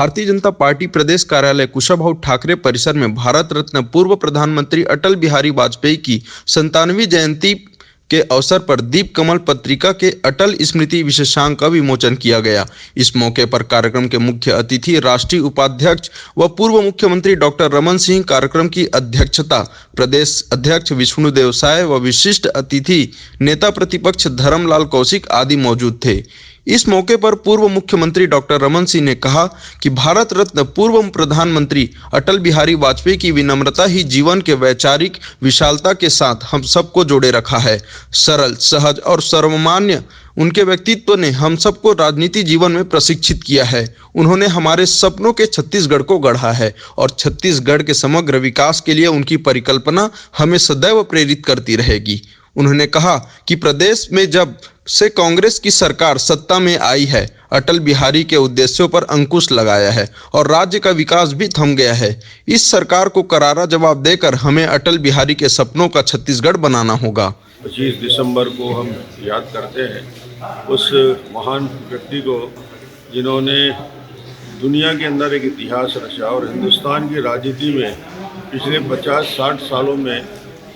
Bharatiya Janata party प्रदेश कार्यालय कुशाभाऊ ठाकरे परिसर में भारत रत्न पूर्व प्रधानमंत्री अटल बिहारी वाजपेयी की 97वीं जयंती के अवसर पर दीप कमल पत्रिका के अटल स्मृति विशेषांक का विमोचन किया गया। इस मौके पर कार्यक्रम के मुख्य अतिथि राष्ट्रीय उपाध्यक्ष व पूर्व मुख्यमंत्री डॉक्टर रमन सिंह, कार्यक्रम की अध्यक्षता प्रदेश अध्यक्ष विष्णुदेव साय व विशिष्ट अतिथि नेता प्रतिपक्ष धर्मलाल कौशिक आदि मौजूद थे। इस मौके पर पूर्व मुख्यमंत्री डॉक्टर रमन सिंह ने कहा कि भारत रत्न पूर्व प्रधानमंत्री अटल बिहारी वाजपेयी की विनम्रता ही जीवन के वैचारिक विशालता के साथ हम सबको जोड़े रखा है। सरल, सहज और सर्वमान्य उनके व्यक्तित्व ने हम सबको राजनीति जीवन में प्रशिक्षित किया है। उन्होंने हमारे सपनों के छत्तीसगढ़ को गढ़ा है और छत्तीसगढ़ के समग्र विकास के लिए उनकी परिकल्पना हमें सदैव प्रेरित करती रहेगी। उन्होंने कहा कि प्रदेश में जब से कांग्रेस की सरकार सत्ता में आई है, अटल बिहारी के उद्देश्यों पर अंकुश लगाया है और राज्य का विकास भी थम गया है। इस सरकार को करारा जवाब देकर हमें अटल बिहारी के सपनों का छत्तीसगढ़ बनाना होगा। 25 दिसंबर को हम याद करते हैं उस महान व्यक्ति को जिन्होंने दुनिया के अंदर एक इतिहास रचा और हिंदुस्तान की राजनीति में पिछले 50-60 सालों में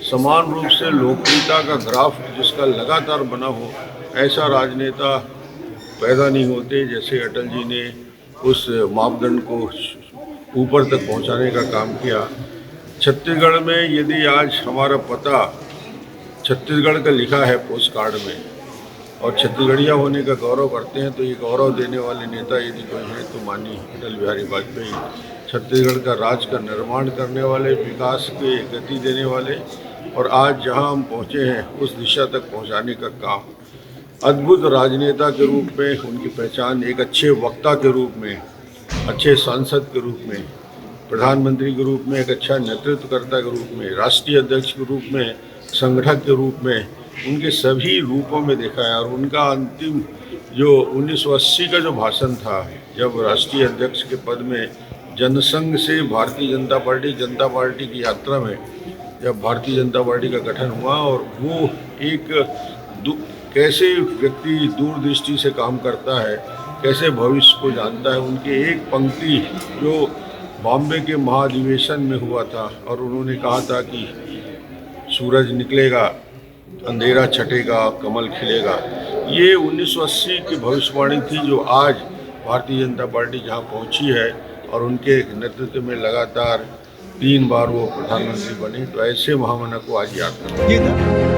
समान रूप से लोकप्रियता का ग्राफ जिसका लगातार बना हो, ऐसा राजनेता पैदा नहीं होते जैसे अटल जी ने उस मापदंड को ऊपर तक पहुंचाने का काम किया। छत्तीसगढ़ में यदि आज हमारा पता छत्तीसगढ़ का लिखा है पोस्ट कार्ड में और छत्तीसगढ़िया होने का गौरव करते हैं, तो ये गौरव देने वाले नेता यदि कोई हैं तो माननीय अटल बिहारी वाजपेयी, छत्तीसगढ़ का राज्य का निर्माण करने वाले, विकास की गति देने वाले और आज जहां हम पहुंचे हैं उस दिशा तक पहुंचाने का काम। अद्भुत राजनेता के रूप में उनकी पहचान एक अच्छे वक्ता के रूप में, अच्छे सांसद के रूप में, प्रधानमंत्री के रूप में, एक अच्छा नेतृत्वकर्ता के रूप में, राष्ट्रीय अध्यक्ष के रूप में, संगठक के रूप में, उनके सभी रूपों में देखा है। और उनका अंतिम जो 1980 का जो भाषण था, जब राष्ट्रीय अध्यक्ष के पद में जनसंघ से भारतीय जनता पार्टी की यात्रा में जब भारतीय जनता पार्टी का गठन हुआ और वो एक कैसे व्यक्ति दूरदृष्टि से काम करता है, कैसे भविष्य को जानता है, उनकी एक पंक्ति जो बॉम्बे के महाधिवेशन में हुआ था और उन्होंने कहा था कि सूरज निकलेगा, अंधेरा छटेगा, कमल खिलेगा। ये 1980 की भविष्यवाणी थी जो आज भारतीय जनता पार्टी जहां पहुंची है और उनके नेतृत्व में लगातार 3 बार वो प्रधानमंत्री बने, तो ऐसे महामना को आज याद करते हैं।